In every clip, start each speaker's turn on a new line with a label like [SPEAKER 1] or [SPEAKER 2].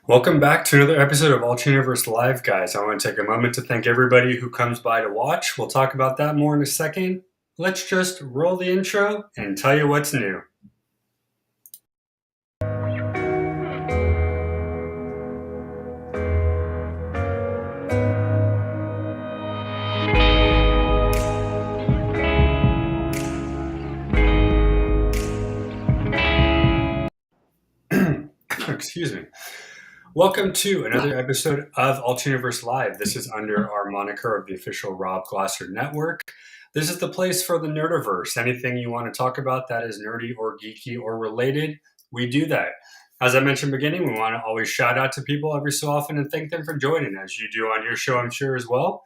[SPEAKER 1] Welcome back to another episode of Alt Universe Live, guys. I want to take a moment to thank everybody who comes by to watch. We'll talk about that more in a second. Let's just roll the intro and tell you what's new. Excuse me. Welcome to another episode of Alt Universe Live. This is under our moniker of the official Rob Glasser Network. This is the place for the nerdiverse. Anything you want to talk about that is nerdy or geeky or related, we do that. As I mentioned in the beginning, we want to always shout out to people every so often and thank them for joining, as you do on your show, I'm sure, as well.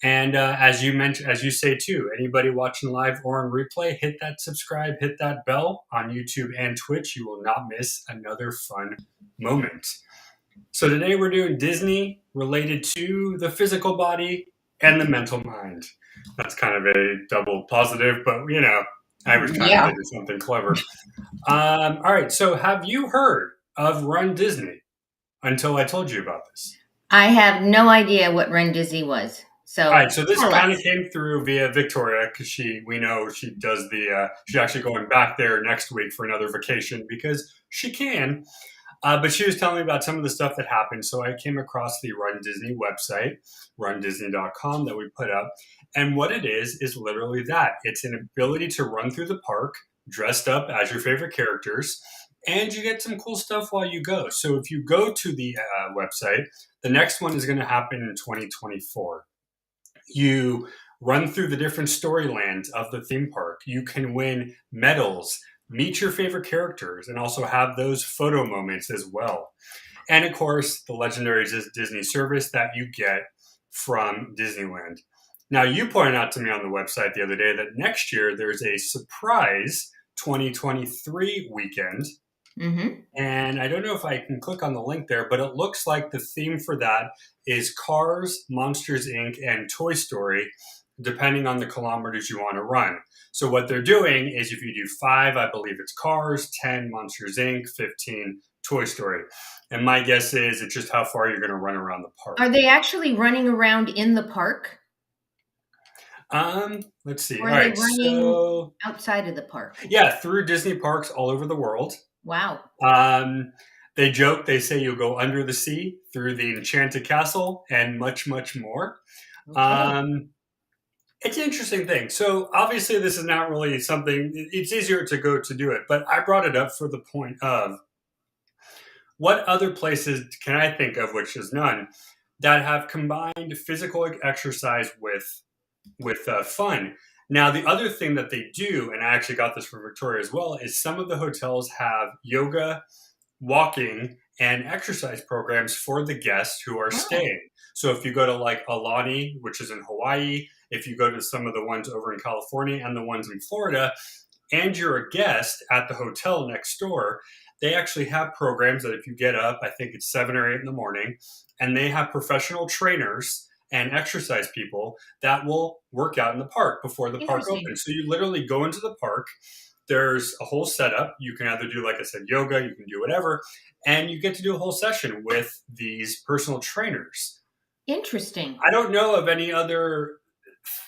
[SPEAKER 1] And as you mentioned, as you say too, anybody watching live or on replay, hit that subscribe, hit that bell on YouTube and Twitch. You will not miss another fun moment. So today we're doing Disney related to the physical body and the mental mind. That's kind of a double positive, but I was trying to think of something clever. All right, so have you heard of Run Disney until I told you about this?
[SPEAKER 2] I have no idea what Run Disney was. So,
[SPEAKER 1] all right, so this kind of came through via Victoria because we know she does she's actually going back there next week for another vacation because she can. But she was telling me about some of the stuff that happened. So I came across the Run Disney website, rundisney.com, that we put up. And what it is literally that. It's an ability to run through the park dressed up as your favorite characters. And you get some cool stuff while you go. So if you go to the website, the next one is going to happen in 2024. You run through the different storylands of the theme park. You can win medals, meet your favorite characters, and also have those photo moments as well. And of course, the legendary Disney service that you get from Disneyland. Now, you pointed out to me on the website the other day that next year there's a surprise 2023 weekend.
[SPEAKER 2] Mm-hmm.
[SPEAKER 1] And I don't know if I can click on the link there, but it looks like the theme for that is Cars, Monsters, Inc., and Toy Story, depending on the kilometers you want to run. So what they're doing is if you do 5, I believe it's Cars, 10, Monsters, Inc., 15, Toy Story. And my guess is it's just how far you're going to run around the park.
[SPEAKER 2] Are they actually running around in the park?
[SPEAKER 1] Let's see.
[SPEAKER 2] Or are they running outside of the park?
[SPEAKER 1] Yeah, through Disney parks all over the world.
[SPEAKER 2] Wow.
[SPEAKER 1] They joke, they say you'll go under the sea, through the Enchanted Castle, and much, much more. Okay. It's an interesting thing. So obviously this is not really something, it's easier to go to do it, but I brought it up for the point of what other places can I think of, which is none, that have combined physical exercise with fun. Now, the other thing that they do, and I actually got this from Victoria as well, is some of the hotels have yoga, walking, and exercise programs for the guests who are staying. So if you go to like Aulani, which is in Hawaii, if you go to some of the ones over in California and the ones in Florida, and you're a guest at the hotel next door, they actually have programs that if you get up, I think it's 7 or 8 in the morning, and they have professional trainers and exercise people that will work out in the park before the park opens. So you literally go into the park. There's a whole setup. You can either do, like I said, yoga, you can do whatever, and you get to do a whole session with these personal trainers.
[SPEAKER 2] Interesting.
[SPEAKER 1] I don't know of any other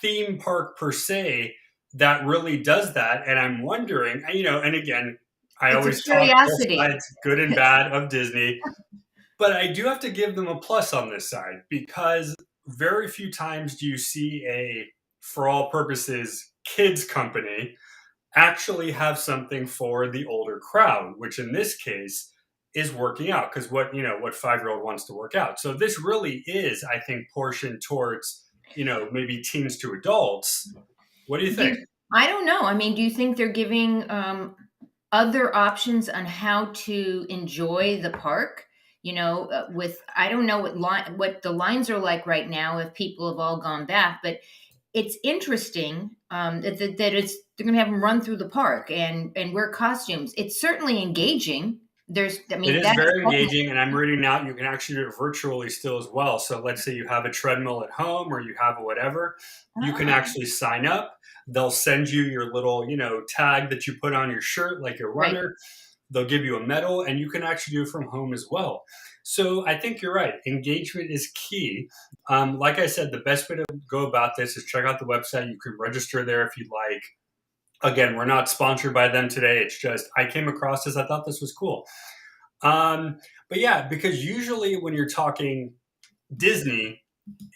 [SPEAKER 1] theme park per se that really does that. And I'm wondering, and again, I always talk both sides, good and bad, of Disney. But I do have to give them a plus on this side because very few times do you see a, for all purposes, kids company actually have something for the older crowd, which in this case is working out because what 5-year-old wants to work out. So this really is, I think, portioned towards, maybe teens to adults. What do you think?
[SPEAKER 2] I don't know. I mean, do you think they're giving other options on how to enjoy the park? I don't know what the lines are like right now if people have all gone back, but it's interesting that they're going to have them run through the park and wear costumes. It's certainly engaging. It is
[SPEAKER 1] very engaging, and I'm reading out you can actually do it virtually still as well. So let's say you have a treadmill at home or you have a whatever, you can actually sign up. They'll send you your little, tag that you put on your shirt like a runner. Right. They'll give you a medal, and you can actually do it from home as well. So I think you're right. Engagement is key. Like I said, the best way to go about this is check out the website. You can register there if you'd like. Again, we're not sponsored by them today. It's just I came across this. I thought this was cool. Um, but yeah, because usually when you're talking Disney,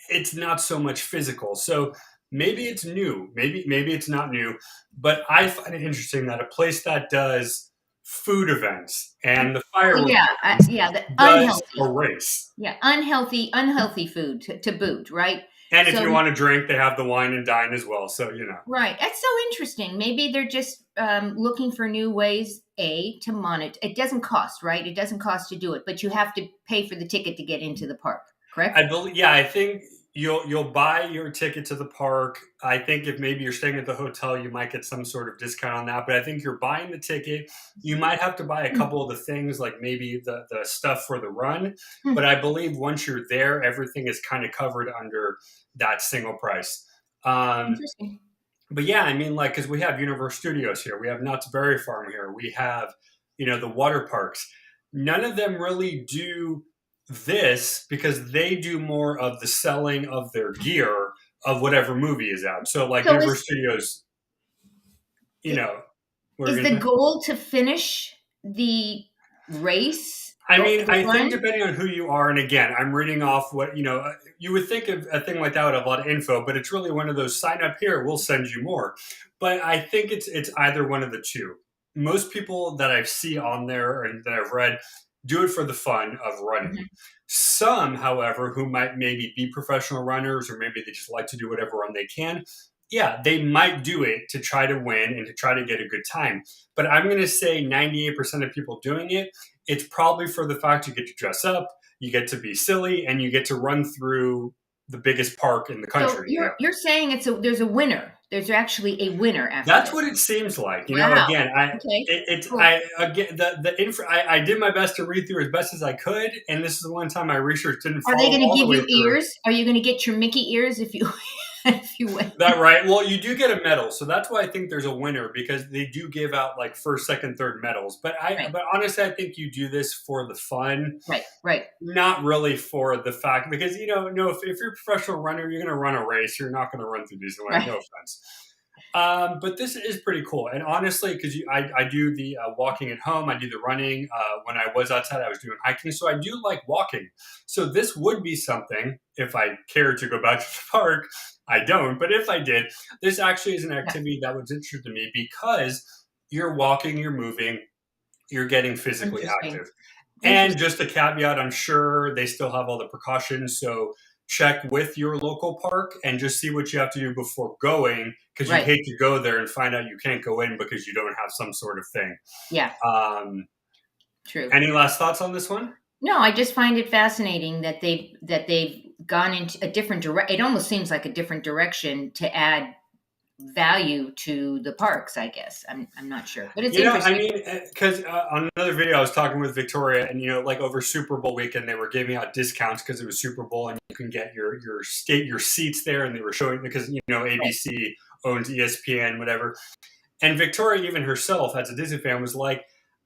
[SPEAKER 1] it's not so much physical. So maybe it's new. Maybe it's not new. But I find it interesting that a place that does food events and the
[SPEAKER 2] Oh
[SPEAKER 1] fireworks
[SPEAKER 2] yeah, yeah, the
[SPEAKER 1] does a
[SPEAKER 2] unhealthy.
[SPEAKER 1] race.
[SPEAKER 2] Yeah, unhealthy food to boot, right?
[SPEAKER 1] And if
[SPEAKER 2] So
[SPEAKER 1] you want to drink, they have the wine and dine as well. So
[SPEAKER 2] right, that's so interesting. Maybe they're just looking for new ways to monitor. It doesn't cost, right? It doesn't cost to do it, but you have to pay for the ticket to get into the park, correct?
[SPEAKER 1] I believe, yeah, I think you'll buy your ticket to the park. I think if maybe you're staying at the hotel, you might get some sort of discount on that. But I think you're buying the ticket. You might have to buy a couple of the things, like maybe the stuff for the run.
[SPEAKER 2] Hmm.
[SPEAKER 1] But I believe once you're there, everything is kind of covered under that single price. Um,
[SPEAKER 2] Interesting.
[SPEAKER 1] but yeah, I mean, like, because we have Universal Studios here, we have Knott's Berry Farm here, we have, the water parks. None of them really do this because they do more of the selling of their gear of whatever movie is out. So, like
[SPEAKER 2] So
[SPEAKER 1] Universal Studios, you know, what are
[SPEAKER 2] is
[SPEAKER 1] we
[SPEAKER 2] the
[SPEAKER 1] gonna say?
[SPEAKER 2] goal to finish the race,
[SPEAKER 1] I mean,
[SPEAKER 2] the
[SPEAKER 1] I think
[SPEAKER 2] run?
[SPEAKER 1] depending on who you are, and again, I'm reading off what, you would think of a thing like that would have a lot of info, but it's really one of those sign up here, we'll send you more. But I think it's either one of the two. Most people that I see on there and that I've read do it for the fun of running.
[SPEAKER 2] Mhm.
[SPEAKER 1] Some, however, who might maybe be professional runners or maybe they just like to do whatever run they can, yeah, they might do it to try to win and to try to get a good time. But I'm going to say 98% of people doing it, it's probably for the fact you get to dress up, you get to be silly, and you get to run through the biggest park in the
[SPEAKER 2] So
[SPEAKER 1] country.
[SPEAKER 2] you're saying there's a winner. There's actually a winner after
[SPEAKER 1] That's
[SPEAKER 2] this.
[SPEAKER 1] what it seems like.
[SPEAKER 2] Wow.
[SPEAKER 1] Again,
[SPEAKER 2] Okay.
[SPEAKER 1] it's
[SPEAKER 2] Cool.
[SPEAKER 1] I again the info. I did my best to read through as best as I could, and this is the one time my research didn't
[SPEAKER 2] Are they
[SPEAKER 1] follow
[SPEAKER 2] going to
[SPEAKER 1] all the
[SPEAKER 2] give
[SPEAKER 1] way
[SPEAKER 2] you
[SPEAKER 1] through.
[SPEAKER 2] ears? Are you going to get your Mickey ears if you if you win?
[SPEAKER 1] That right? Well, you do get a medal, so that's why I think there's a winner because they do give out like first, second, third medals.
[SPEAKER 2] Right.
[SPEAKER 1] But honestly, I think you do this for the fun,
[SPEAKER 2] Right. Right.
[SPEAKER 1] not really for the fact because no, if you're a professional runner, you're going to run a race. You're not going to run through Disneyland.
[SPEAKER 2] Right.
[SPEAKER 1] No offense. But this is pretty cool, and honestly, because I do the walking at home, I do the running. When I was outside, I was doing hiking, so I do like walking. So this would be something if I cared to go back to the park. I don't, but if I did, this actually is an
[SPEAKER 2] Yeah.
[SPEAKER 1] activity that was interesting to me because you're walking, you're moving, you're getting physically
[SPEAKER 2] Interesting.
[SPEAKER 1] active. And
[SPEAKER 2] Interesting.
[SPEAKER 1] just a caveat, I'm sure they still have all the precautions. So check with your local park and just see what you have to do before going because you'd
[SPEAKER 2] Right.
[SPEAKER 1] hate to go there and find out you can't go in because you don't have some sort of thing.
[SPEAKER 2] Yeah.
[SPEAKER 1] Um,
[SPEAKER 2] True.
[SPEAKER 1] any last thoughts on this one?
[SPEAKER 2] No, I just find it fascinating that they've gone into a different It almost seems like a different direction to add value to the parks. I guess I'm not sure, but it's
[SPEAKER 1] I
[SPEAKER 2] interesting.
[SPEAKER 1] mean, because on another video, I was talking with Victoria, and like over Super Bowl weekend, they were giving out discounts because it was Super Bowl, and you can get your seats there, and they were showing because
[SPEAKER 2] Right.
[SPEAKER 1] ABC owns ESPN, whatever. And Victoria, even herself, as a Disney fan, was like,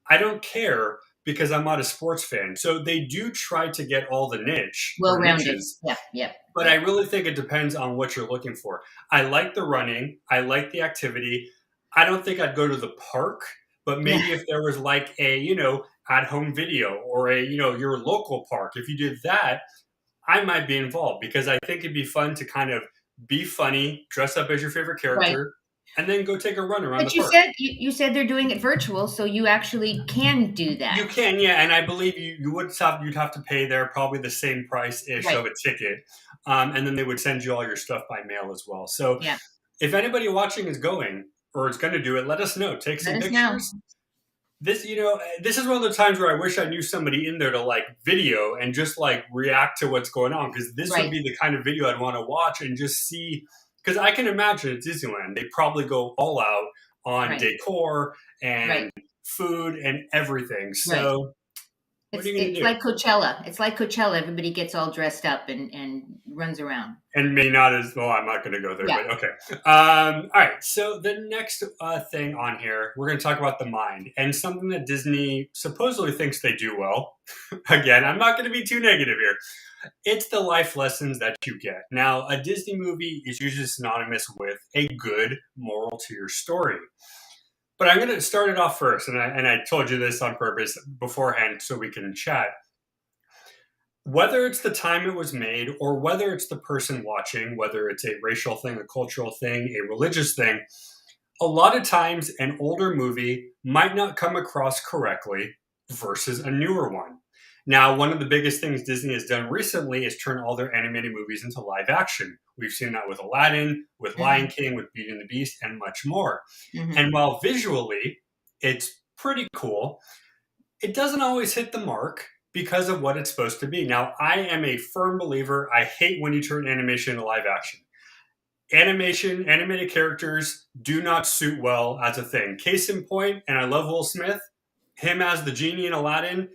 [SPEAKER 1] I don't care because I'm not a sports fan. So they do try to get all the niche
[SPEAKER 2] Well
[SPEAKER 1] or
[SPEAKER 2] rounded.
[SPEAKER 1] niches,
[SPEAKER 2] Yeah. Yeah.
[SPEAKER 1] but I
[SPEAKER 2] Yeah.
[SPEAKER 1] really think it depends on what you're looking for. I like the running, I like the activity. I don't think I'd go to the park, but
[SPEAKER 2] Yeah.
[SPEAKER 1] maybe if there was like a, at home video or a, your local park, if you did that, I might be involved because I think it'd be fun to kind of be funny, dress up as your favorite
[SPEAKER 2] Right.
[SPEAKER 1] character, and then go take a run around the
[SPEAKER 2] But
[SPEAKER 1] park.
[SPEAKER 2] you said they're doing it virtual, so you actually can do
[SPEAKER 1] You
[SPEAKER 2] that.
[SPEAKER 1] can, yeah, and I believe you'd have to pay there probably the same price ish
[SPEAKER 2] Right.
[SPEAKER 1] of a ticket, and then they would send you all your stuff by mail as well. So
[SPEAKER 2] Yeah.
[SPEAKER 1] if anybody watching is going or is going to do it, let us know. Take
[SPEAKER 2] Let
[SPEAKER 1] some
[SPEAKER 2] us know.
[SPEAKER 1] pictures. This is one of the times where I wish I knew somebody in there to like video and just like react to what's going on because this would
[SPEAKER 2] Right.
[SPEAKER 1] be the kind of video I'd want to watch and just see. Because I can imagine at Disneyland they probably go all out on
[SPEAKER 2] Right.
[SPEAKER 1] decor
[SPEAKER 2] Right.
[SPEAKER 1] and food and everything.
[SPEAKER 2] Right.
[SPEAKER 1] So What are you going
[SPEAKER 2] It's
[SPEAKER 1] to do?
[SPEAKER 2] like Coachella. It's like Coachella. Everybody gets all dressed up and runs around.
[SPEAKER 1] And may not as well. I'm not going to go there,
[SPEAKER 2] Yeah.
[SPEAKER 1] but okay. All right. So the next thing on here, we're going to talk about the mind and something that Disney supposedly thinks they do well. Again, I'm not going to be too negative here. It's the life lessons that you get. Now, a Disney movie is usually synonymous with a good moral to your story. But I'm going to start it off first, and I told you this on purpose beforehand so we can chat. Whether it's the time it was made or whether it's the person watching, whether it's a racial thing, a cultural thing, a religious thing, a lot of times an older movie might not come across correctly versus a newer one. Now, one of the biggest things Disney has done recently is turn all their animated movies into live action. We've seen that with Aladdin, with Lion
[SPEAKER 2] Hmm.
[SPEAKER 1] King, with Beauty and the Beast, and much more.
[SPEAKER 2] Hmm.
[SPEAKER 1] And while visually it's pretty cool, it doesn't always hit the mark because of what it's supposed to be. Now, I am a firm believer. I hate when you turn animation into live action. Animated characters do not suit well as a thing. Case in point, and I love Will Smith, him as the genie in Aladdin,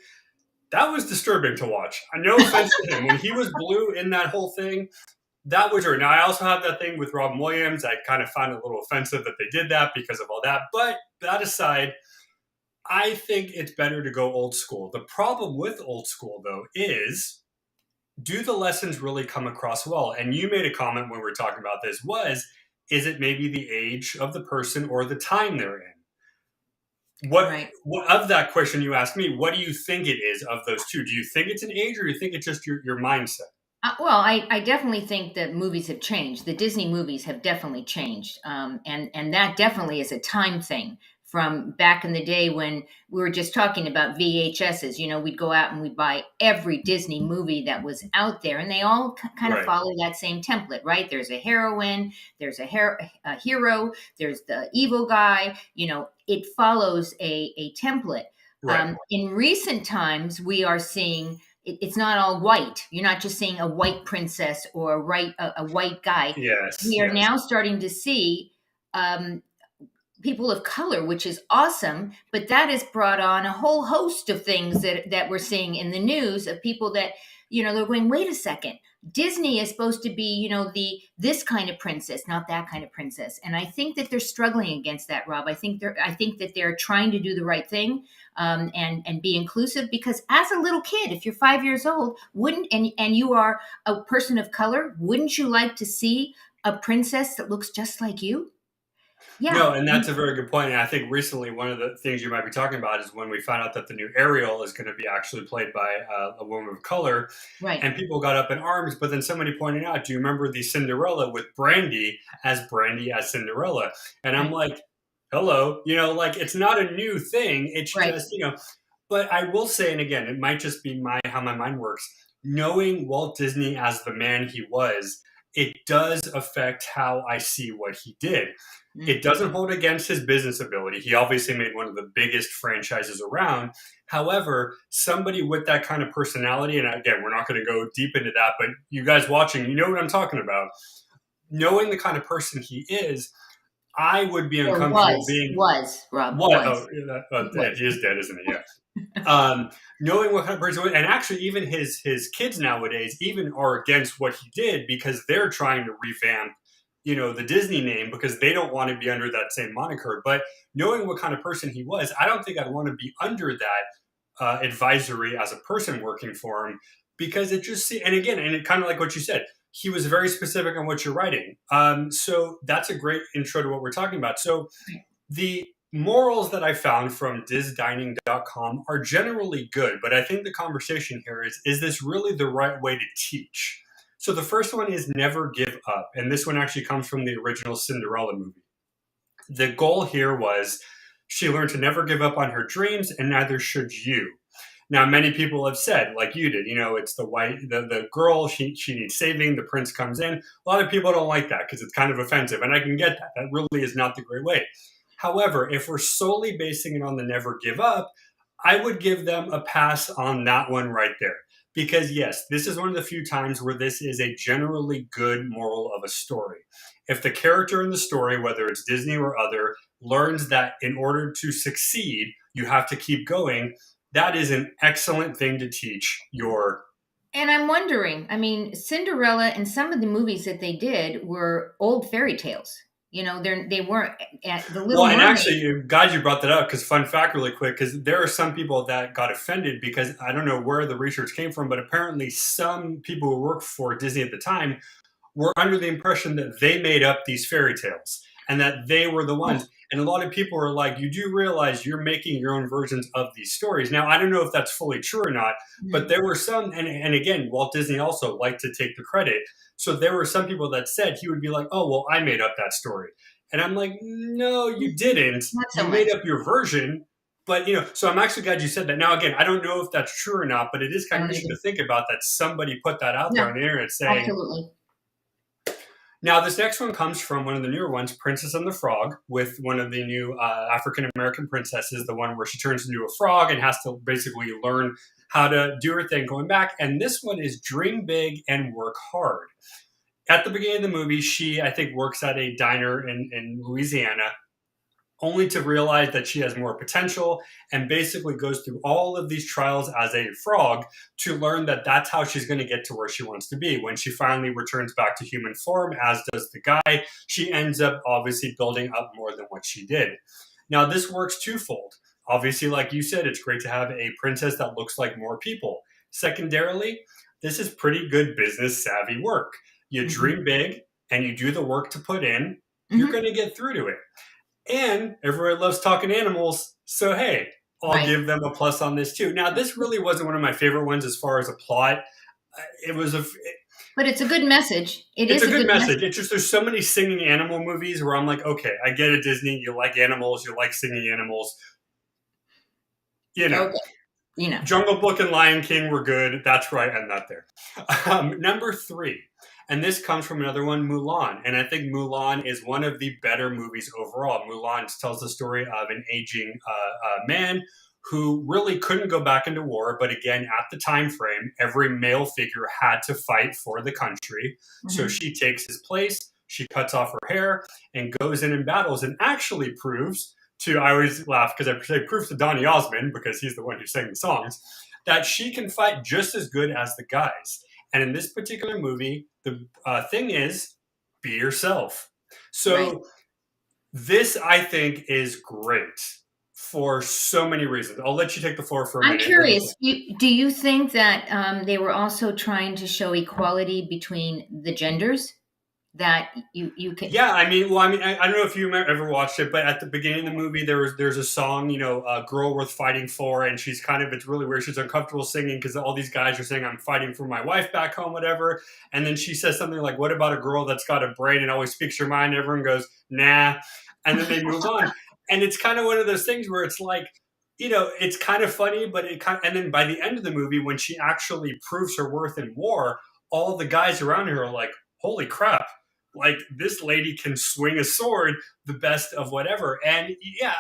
[SPEAKER 1] that was disturbing to watch. No offense to him. When he was blue in that whole thing, that was her. Now, I also have that thing with Robin Williams. I kind of found it a little offensive that they did that because of all that. But that aside, I think it's better to go old school. The problem with old school, though, is do the lessons really come across well? And you made a comment when we were talking about this was, is it maybe the age of the person or the time they're in?
[SPEAKER 2] Right.
[SPEAKER 1] What of that question you asked me, what do you think it is of those two? Do you think it's an age or do you think it's just your mindset?
[SPEAKER 2] Well, I definitely think that movies have changed. The Disney movies have definitely changed, and that definitely is a time thing from back in the day when we were just talking about VHSs. You know, we'd go out and we'd buy every Disney movie that was out there, and they all kind of
[SPEAKER 1] Right,
[SPEAKER 2] follow that same template, right? There's a heroine, there's a hero, there's the evil guy. You know, it follows a template.
[SPEAKER 1] right.
[SPEAKER 2] In recent times, we are seeing it's not all white. You're not just seeing a white princess or a white guy.
[SPEAKER 1] Yes,
[SPEAKER 2] We are
[SPEAKER 1] yes.
[SPEAKER 2] now starting to see um, people of color, which is awesome. But that has brought on a whole host of things that we're seeing in the news of people that they're going, wait a second. Disney is supposed to be, the this kind of princess, not that kind of princess. And I think that they're struggling against that, Rob. I think that they're trying to do the right thing, and be inclusive. Because as a little kid, if you're 5 years old, wouldn't and you are a person of color, wouldn't you like to see a princess that looks just like you? Yeah.
[SPEAKER 1] No, and that's a very good point. And I think recently one of the things you might be talking about is when we found out that the new Ariel is going to be actually played by a woman of color,
[SPEAKER 2] Right.
[SPEAKER 1] and people got up in arms. But then somebody pointed out, do you remember the Cinderella with Brandy as Cinderella? And I'm
[SPEAKER 2] Right.
[SPEAKER 1] like, hello, like it's not a new thing. It's
[SPEAKER 2] Right.
[SPEAKER 1] just, But I will say, and again, it might just be my how my mind works. Knowing Walt Disney as the man he was, it does affect how I see what he did. It
[SPEAKER 2] Mm.
[SPEAKER 1] doesn't hold against his business ability. He obviously made one of the biggest franchises around. However, somebody with that kind of personality, and again, we're not going to go deep into that, but you guys watching, you know what I'm talking about. Knowing the kind of person he is, I would be
[SPEAKER 2] Or
[SPEAKER 1] uncomfortable being
[SPEAKER 2] was, Rob,
[SPEAKER 1] what? Oh,
[SPEAKER 2] was. He was.
[SPEAKER 1] he is dead, isn't he? Yeah. Knowing what kind of person, and actually, even his kids nowadays even are against what he did because they're trying to revamp, the Disney name because they don't want to be under that same moniker. But knowing what kind of person he was, I don't think I'd want to be under that advisory as a person working for him because it just and again, and it kind of like what you said. He was very specific on what you're writing. So that's a great intro to what we're talking about. So the morals that I found from disdining.com are generally good, but I think the conversation here is this really the right way to teach? So the first one is never give up. And this one actually comes from the original Cinderella movie. The goal here was she learned to never give up on her dreams, and neither should you. Now, many people have said, like you did, it's the girl, she needs saving, the prince comes in. A lot of people don't like that because it's kind of offensive, and I can get that. That really is not the great way. However, if we're solely basing it on the never give up, I would give them a pass on that one right there. Because, yes, this is one of the few times where this is a generally good moral of a story. If the character in the story, whether it's Disney or other, learns that in order to succeed, you have to keep going, that is an excellent thing to teach your.
[SPEAKER 2] And I'm wondering, I mean, Cinderella and some of the movies that they did were old fairy tales. They weren't at the Little
[SPEAKER 1] Well, and
[SPEAKER 2] Mermaid.
[SPEAKER 1] actually, glad you brought that up because fun fact, really quick, because there are some people that got offended because I don't know where the research came from, but apparently some people who worked for Disney at the time were under the impression that they made up these fairy tales and that they were the ones. And a lot of people were like, you do realize you're making your own versions of these stories. Now, I don't know if that's fully true or not, but
[SPEAKER 2] Mhm.
[SPEAKER 1] there were some, and again, Walt Disney also liked to take the credit. So there were some people that said he would be like, oh, well, I made up that story. And I'm like, no, you didn't.
[SPEAKER 2] Not so
[SPEAKER 1] You
[SPEAKER 2] much.
[SPEAKER 1] made up your version. But, so I'm actually glad you said that. Now, again, I don't know if that's true or not, but it is
[SPEAKER 2] I
[SPEAKER 1] kind of
[SPEAKER 2] don't
[SPEAKER 1] interesting
[SPEAKER 2] either.
[SPEAKER 1] to think about that somebody put that out there
[SPEAKER 2] Yeah,
[SPEAKER 1] on the internet saying,
[SPEAKER 2] absolutely.
[SPEAKER 1] now, this next one comes from one of the newer ones, Princess and the Frog, with one of the new African American princesses, the one where she turns into a frog and has to basically learn how to do her thing going back. And this one is Dream Big and Work Hard. At the beginning of the movie, she, I think, works at a diner in Louisiana, only to realize that she has more potential and basically goes through all of these trials as a frog to learn that that's how she's going to get to where she wants to be. When she finally returns back to human form, as does the guy, she ends up obviously building up more than what she did. Now, this works twofold. Obviously, like you said, it's great to have a princess that looks like more people. Secondarily, this is pretty good business savvy work. You
[SPEAKER 2] Hmm.
[SPEAKER 1] dream big and you do the work to put in, you're
[SPEAKER 2] Hmm.
[SPEAKER 1] going to get through to it. And everybody loves talking animals. So, hey, I'll
[SPEAKER 2] Right.
[SPEAKER 1] give them a plus on this too. Now, this really wasn't one of my favorite ones as far as a plot. It was a,
[SPEAKER 2] But it's a good message. It
[SPEAKER 1] it's
[SPEAKER 2] is
[SPEAKER 1] a
[SPEAKER 2] a
[SPEAKER 1] good
[SPEAKER 2] good
[SPEAKER 1] message.
[SPEAKER 2] message.
[SPEAKER 1] It's just there's so many singing animal movies where I'm like, okay, I get it, Disney. You like animals, you like singing animals. You know,
[SPEAKER 2] Okay. You know.
[SPEAKER 1] Jungle Book and Lion King were good. That's right, and that there. Number three, and this comes from another one, Mulan. And I think Mulan is one of the better movies overall. Mulan tells the story of an aging man who really couldn't go back into war, but again, at the time frame, every male figure had to fight for the country. So
[SPEAKER 2] Hmm.
[SPEAKER 1] she takes his place. She cuts off her hair and goes in and battles, and actually proves to, I always laugh because I say proves to Donny Osmond, because he's the one who sang the songs, that she can fight just as good as the guys. And in this particular movie, the thing is, be yourself.
[SPEAKER 2] Right.
[SPEAKER 1] So this, I think, is great for so many reasons. I'll let you take the floor for a
[SPEAKER 2] I'm
[SPEAKER 1] minute. What do you
[SPEAKER 2] curious.
[SPEAKER 1] think?
[SPEAKER 2] Do you think that they were also trying to show equality between the genders? That you can.
[SPEAKER 1] Yeah, I mean, well, I don't know if you ever watched it, but at the beginning of the movie, there's a song, a girl worth fighting for, and she's kind of, it's really weird. She's uncomfortable singing because all these guys are saying, "I'm fighting for my wife back home," whatever. And then she says something like, "What about a girl that's got a brain and always speaks her mind?" Everyone goes, "Nah," and then they move on. And it's kind of one of those things where it's like, it's kind of funny, but and then by the end of the movie, when she actually proves her worth in war, all the guys around her are like, "Holy crap." Like, this lady can swing a sword the best of whatever. And yeah,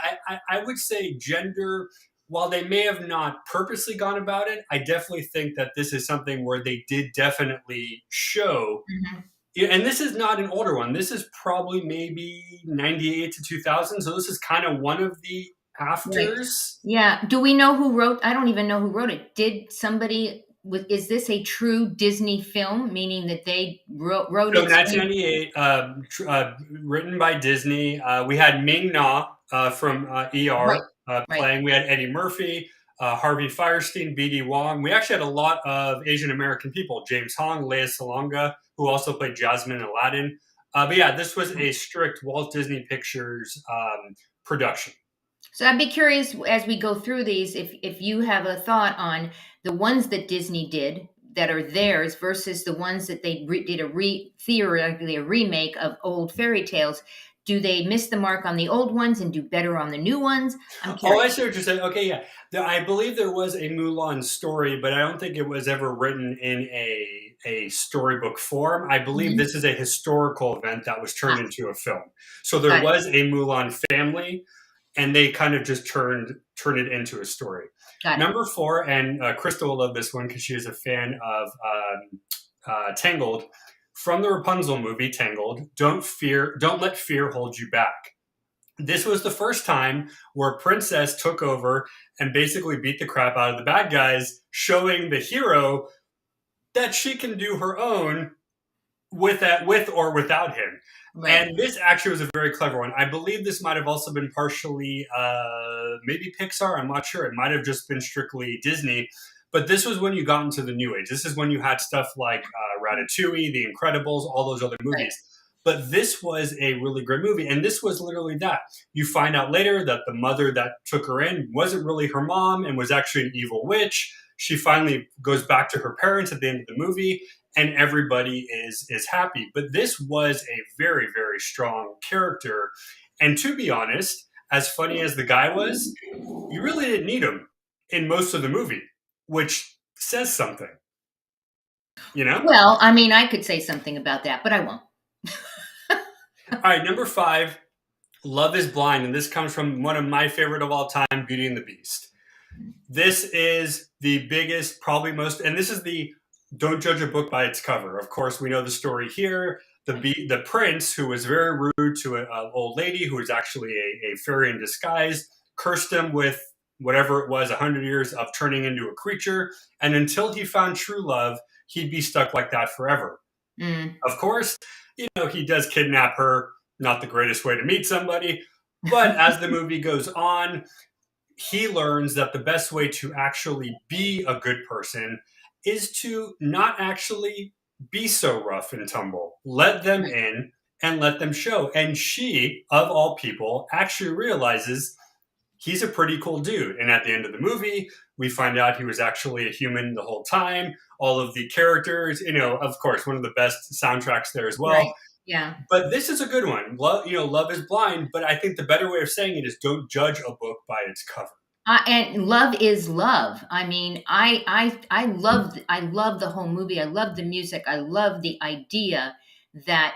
[SPEAKER 1] I would say gender, while they may have not purposely gone about it, I definitely think that this is something where they did definitely show.
[SPEAKER 2] Mhm.
[SPEAKER 1] Yeah, and this is not an older one. This is probably maybe 98 to 2000. So this is kind of one of the
[SPEAKER 2] Right.
[SPEAKER 1] afters.
[SPEAKER 2] Yeah. Do we know who wrote? I don't even know who wrote it. Did somebody with? Is this a true Disney film, meaning that they wrote
[SPEAKER 1] So
[SPEAKER 2] it? Screen.
[SPEAKER 1] 1998, written by Disney. We had Ming Na from
[SPEAKER 2] Right.
[SPEAKER 1] ER
[SPEAKER 2] Right.
[SPEAKER 1] playing. We had Eddie Murphy, Harvey Firestein, B.D. Wong. We actually had a lot of Asian American people. James Hong, Lea Salonga, who also played Jasmine in Aladdin. But yeah, this was a strict Walt Disney Pictures production.
[SPEAKER 2] So I'd be curious as we go through these if you have a thought on the ones that Disney did that are theirs versus the ones that they did theoretically a remake of old fairy tales. Do they miss the mark on the old ones and do better on the new ones? I'm
[SPEAKER 1] Oh, I
[SPEAKER 2] curious.
[SPEAKER 1] see what you're saying. Okay, yeah. I believe there was a Mulan story, but I don't think it was ever written in a storybook form. I believe
[SPEAKER 2] Hmm.
[SPEAKER 1] this is a historical event that was turned
[SPEAKER 2] Ah,
[SPEAKER 1] into a film. So there
[SPEAKER 2] got it.
[SPEAKER 1] was a Mulan family, and they kind of just turned it into a story.
[SPEAKER 2] Got it.
[SPEAKER 1] Number four, and Crystal will love this one because she is a fan of Tangled. From the Rapunzel movie, Tangled, don't let fear hold you back. This was the first time where Princess took over and basically beat the crap out of the bad guys, showing the hero that she can do her own with or without him.
[SPEAKER 2] Right.
[SPEAKER 1] And this actually was a very clever one. I believe this might have also been partially maybe Pixar. I'm not sure. It might have just been strictly Disney. But this was when you got into the new age. This is when you had stuff like Ratatouille, The Incredibles, all those other
[SPEAKER 2] Right.
[SPEAKER 1] movies. But this was a really great movie. And this was literally that. You find out later that the mother that took her in wasn't really her mom and was actually an evil witch. She finally goes back to her parents at the end of the movie, and everybody is happy. But this was a very, very strong character. And to be honest, as funny as the guy was, you really didn't need him in most of the movie, which says something, you know?
[SPEAKER 2] Well, I mean, I could say something about that, but I won't.
[SPEAKER 1] All right, number 5, Love is Blind. And this comes from one of my favorite of all time, Beauty and the Beast. This is the biggest, probably most, and this is the don't judge a book by its cover. Of course, we know the story here. The prince, who was very rude to an old lady who was actually a fairy in disguise, cursed him with whatever it was, 100 years of turning into a creature. And until he found true love, he'd be stuck like that forever.
[SPEAKER 2] Mm.
[SPEAKER 1] Of course, he does kidnap her. Not the greatest way to meet somebody. But as the movie goes on, he learns that the best way to actually be a good person is to not actually be so rough and tumble. Let them in and let them show. And she, of all people, actually realizes he's a pretty cool dude. And at the end of the movie, we find out he was actually a human the whole time. All of the characters, of course, one of the best soundtracks there as
[SPEAKER 2] Right.
[SPEAKER 1] well.
[SPEAKER 2] Yeah.
[SPEAKER 1] But this is a good one. Love is blind. But I think the better way of saying it is don't judge a book by its cover.
[SPEAKER 2] And love is love. I mean, I love the whole movie. I love the music. I love the idea that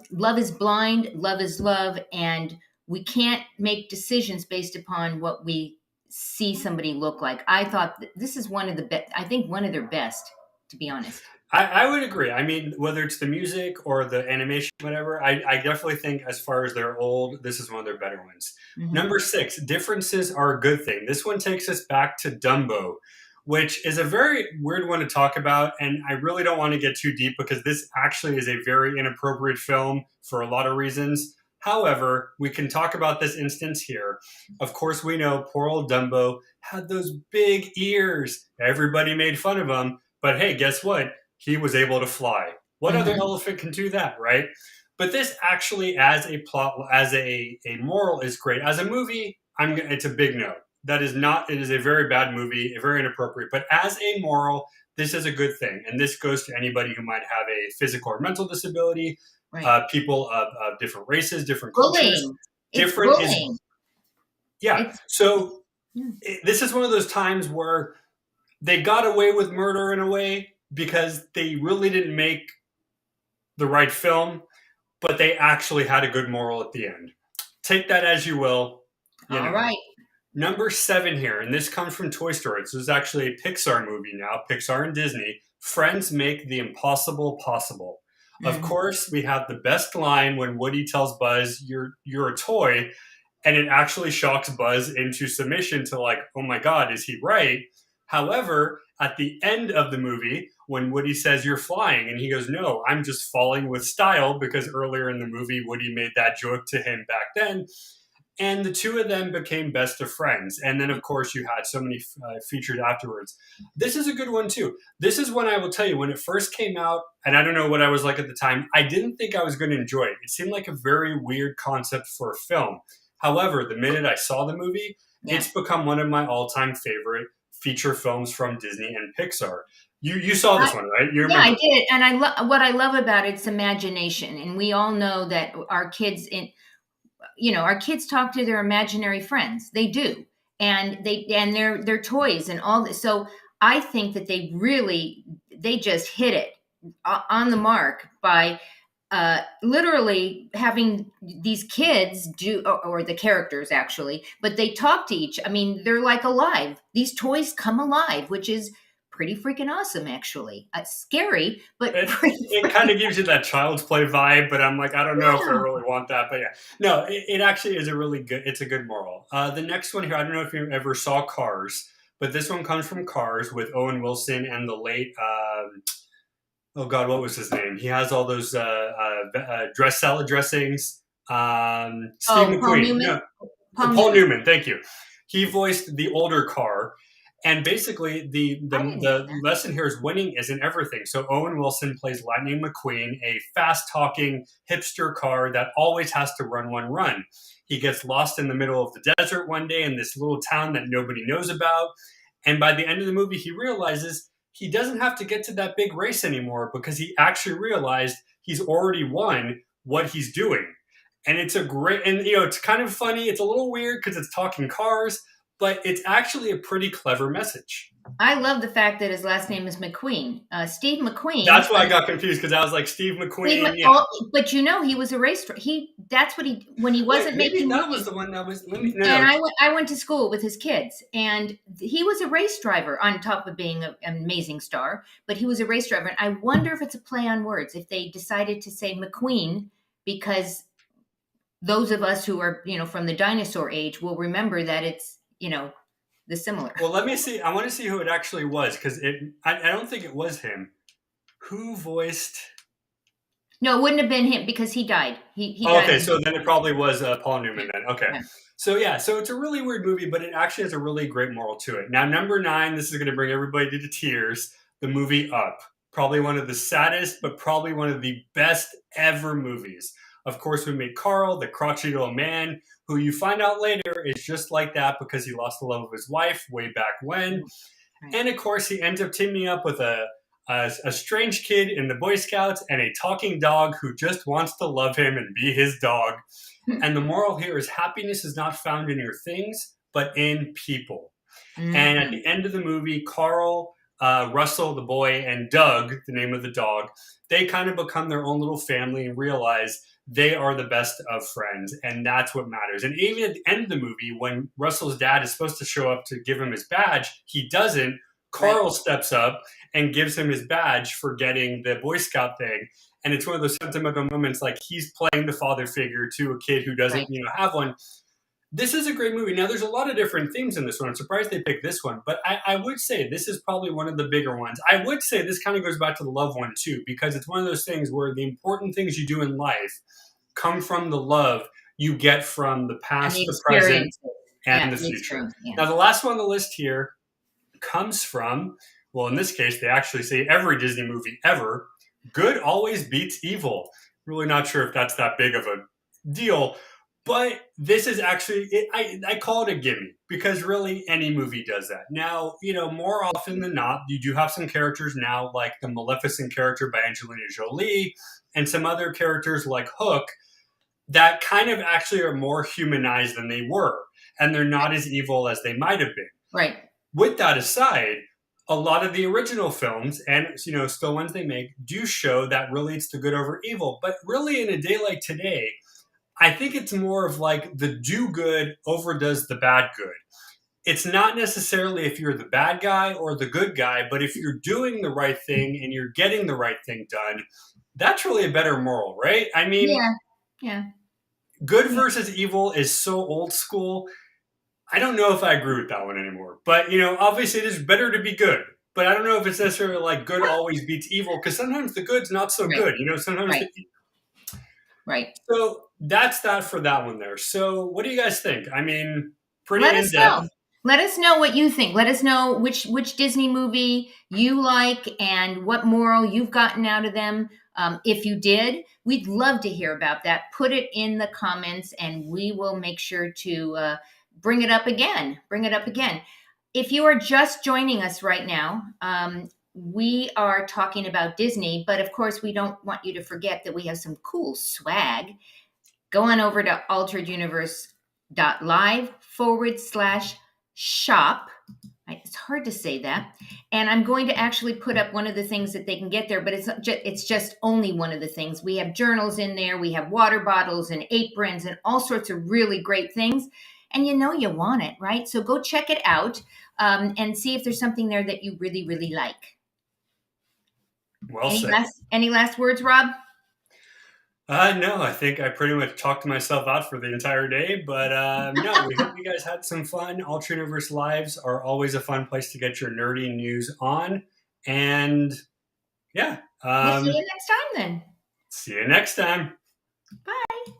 [SPEAKER 2] love is blind, love is love, and we can't make decisions based upon what we see somebody look like. I thought this is one of the best. I think one of their best, to be honest.
[SPEAKER 1] I would agree. I mean, whether it's the music or the animation, whatever, I definitely think as far as they're old, this is one of their better ones.
[SPEAKER 2] Hmm.
[SPEAKER 1] Number 6, differences are a good thing. This one takes us back to Dumbo, which is a very weird one to talk about. And I really don't want to get too deep because this actually is a very inappropriate film for a lot of reasons. However, we can talk about this instance here. Of course, we know poor old Dumbo had those big ears. Everybody made fun of him. But hey, guess what? He was able to fly. What other
[SPEAKER 2] Hmm.
[SPEAKER 1] elephant can do that, right? But this actually, as a plot, as a moral, is great. As a movie, it's a big no. That is not. It is a very bad movie, very inappropriate. But as a moral, this is a good thing, and this goes to anybody who might have a physical or mental disability,
[SPEAKER 2] Right.
[SPEAKER 1] people of different races, different cultures.
[SPEAKER 2] Bullying. It's
[SPEAKER 1] Different is
[SPEAKER 2] bullying.
[SPEAKER 1] yeah.
[SPEAKER 2] It's
[SPEAKER 1] So
[SPEAKER 2] yeah.
[SPEAKER 1] this is one of those times where they got away with murder in a way because they really didn't make the right film, but they actually had a good moral at the end. Take that as you will, you
[SPEAKER 2] All
[SPEAKER 1] know.
[SPEAKER 2] right.
[SPEAKER 1] Number 7 here, and this comes from Toy Story. This is actually a Pixar movie now, Pixar and Disney. Friends make the impossible possible. Of
[SPEAKER 2] Mhm.
[SPEAKER 1] course, we have the best line when Woody tells Buzz, "You're a toy," and it actually shocks Buzz into submission to like, "Oh my God, is he right?" However, at the end of the movie, when Woody says you're flying, and he goes, "No, I'm just falling with style," because earlier in the movie, Woody made that joke to him back then. And the two of them became best of friends. And then, of course, you had so many featured afterwards. This is a good one, too. This is one I will tell you, when it first came out, and I don't know what I was like at the time, I didn't think I was going to enjoy it. It seemed like a very weird concept for a film. However, the minute I saw the movie,
[SPEAKER 2] Yeah.
[SPEAKER 1] it's become one of my all time favorite feature films from Disney and Pixar. You saw
[SPEAKER 2] I,
[SPEAKER 1] this one, right? You
[SPEAKER 2] yeah, I
[SPEAKER 1] remember.
[SPEAKER 2] did, and what I love about it's imagination, and we all know that our kids our kids talk to their imaginary friends. They do, and their toys and all this. So I think that they just hit it on the mark by literally having these kids do, or the characters actually, but they talk to each. I mean, they're like alive. These toys come alive, which is pretty freaking awesome, actually. Scary, but pretty
[SPEAKER 1] It kind of
[SPEAKER 2] freaking.
[SPEAKER 1] gives you that Child's Play vibe, but I'm like, I don't know if I
[SPEAKER 2] Yeah.
[SPEAKER 1] really want that. But yeah, no, it actually is a really good. It's a good moral. The next one here, I don't know if you ever saw Cars, but this one comes from Cars with Owen Wilson and the late. Oh God, what was his name? He has all those dress salad dressings. Steve
[SPEAKER 2] Oh, Paul
[SPEAKER 1] McQueen.
[SPEAKER 2] Newman.
[SPEAKER 1] No,
[SPEAKER 2] Paul
[SPEAKER 1] Paul
[SPEAKER 2] Newman.
[SPEAKER 1] Newman. Thank you. He voiced the older car, and basically
[SPEAKER 2] I didn't know
[SPEAKER 1] the
[SPEAKER 2] that.
[SPEAKER 1] lesson here is winning isn't everything. So Owen Wilson plays Lightning McQueen, a fast talking hipster car that always has to run one run. He gets lost in the middle of the desert one day in this little town that nobody knows about, and by the end of the movie, he realizes he doesn't have to get to that big race anymore because he actually realized he's already won what he's doing. And it's a great, and it's kind of funny. It's a little weird because it's talking cars, but it's actually a pretty clever message.
[SPEAKER 2] I love the fact that his last name is McQueen. Steve McQueen.
[SPEAKER 1] That's why I got confused because I was like, Steve
[SPEAKER 2] Steve,
[SPEAKER 1] McQueen. Yeah.
[SPEAKER 2] but he was a race. That's what he when he
[SPEAKER 1] Wait,
[SPEAKER 2] wasn't
[SPEAKER 1] maybe
[SPEAKER 2] making
[SPEAKER 1] that was
[SPEAKER 2] movies.
[SPEAKER 1] the one that was. Let me, no,
[SPEAKER 2] And
[SPEAKER 1] no.
[SPEAKER 2] I went to school with his kids, and he was a race driver on top of being an amazing star. But he was a race driver, and I wonder if it's a play on words. If they decided to say McQueen because those of us who are from the dinosaur age will remember that it's the similar.
[SPEAKER 1] Well, let me see. I want to see who it actually was because I don't think it was him. Who voiced?
[SPEAKER 2] No, it wouldn't have been him because he died. He
[SPEAKER 1] Oh,
[SPEAKER 2] died.
[SPEAKER 1] okay, so then it probably was Paul Newman then. Okay.
[SPEAKER 2] Yeah.
[SPEAKER 1] So yeah, so it's a really weird movie, but it actually has a really great moral to it. Now, number 9, this is going to bring everybody to tears. The movie Up, probably one of the saddest, but probably one of the best ever movies. Of course, we meet Carl, the crotchety little man, who you find out later is just like that because he lost the love of his wife way back when.
[SPEAKER 2] Right.
[SPEAKER 1] And of course, he ends up teaming up with a strange kid in the Boy Scouts and a talking dog who just wants to love him and be his dog. And the moral here is happiness is not found in your things, but in people. And at
[SPEAKER 2] Mm-hmm.
[SPEAKER 1] the end of the movie, Carl, Russell, the boy, and Doug, the name of the dog, they kind of become their own little family and realize they are the best of friends. And that's what matters. And even at the end of the movie, when Russell's dad is supposed to show up to give him his badge, he doesn't.
[SPEAKER 2] Right.
[SPEAKER 1] Carl steps up and gives him his badge for getting the Boy Scout thing. And it's one of those sentimental moments, like he's playing the father figure to a kid who doesn't,
[SPEAKER 2] Right.
[SPEAKER 1] have one. This is a great movie. Now, there's a lot of different themes in this one. I'm surprised they picked this one, but I would say this is probably one of the bigger ones. I would say this kind of goes back to the love one, too, because it's one of those things where the important things you do in life come from the love you get from the
[SPEAKER 2] And
[SPEAKER 1] past,
[SPEAKER 2] the
[SPEAKER 1] the present,
[SPEAKER 2] experience.
[SPEAKER 1] and
[SPEAKER 2] Yeah,
[SPEAKER 1] the
[SPEAKER 2] the
[SPEAKER 1] future.
[SPEAKER 2] experience. Yeah.
[SPEAKER 1] Now, the last one on the list here comes from, well, in this case, they actually say every Disney movie ever, good always beats evil. Really not sure if that's that big of a deal, but this is actually, I call it a gimme because really any movie does that. Now, more often than not, you do have some characters now, like the Maleficent character by Angelina Jolie, and some other characters like Hook that kind of actually are more humanized than they were, and they're not as evil as they might have been.
[SPEAKER 2] Right.
[SPEAKER 1] With that aside, a lot of the original films and still ones they make do show that really it's the good over evil. But really, in a day like today, I think it's more of like the do good overdoes the bad good. It's not necessarily if you're the bad guy or the good guy, but if you're doing the right thing and you're getting the right thing done, that's really a better moral, right? I mean,
[SPEAKER 2] Yeah. Yeah.
[SPEAKER 1] good versus evil is so old school. I don't know if I agree with that one anymore. But, obviously it is better to be good. But I don't know if it's necessarily like good always beats evil because sometimes the good's not so
[SPEAKER 2] Right.
[SPEAKER 1] good. Sometimes.
[SPEAKER 2] Right. Right.
[SPEAKER 1] So that's that for that one there. So what do you guys think? I mean, pretty
[SPEAKER 2] Let
[SPEAKER 1] in
[SPEAKER 2] us know.
[SPEAKER 1] depth.
[SPEAKER 2] Let us know what you think. Let us know which Disney movie you like and what moral you've gotten out of them. If you did, we'd love to hear about that. Put it in the comments, and we will make sure to bring it up again. Bring it up again. If you are just joining us right now, we are talking about Disney, but of course, we don't want you to forget that we have some cool swag. Go on over to altereduniverse.live/shop. It's hard to say that. And I'm going to actually put up one of the things that they can get there, but it's just only one of the things. We have journals in there. We have water bottles and aprons and all sorts of really great things. and you know you want it, right? So go check it out, and see if there's something there that you really, really like.
[SPEAKER 1] Well said.
[SPEAKER 2] Any last words, Rob?
[SPEAKER 1] No, I think I pretty much talked myself out for the entire day. But no, we hope you guys had some fun. Alternate Universe Lives are always a fun place to get your nerdy news on. And yeah,
[SPEAKER 2] We'll see you next time then.
[SPEAKER 1] see you next time.
[SPEAKER 2] Bye.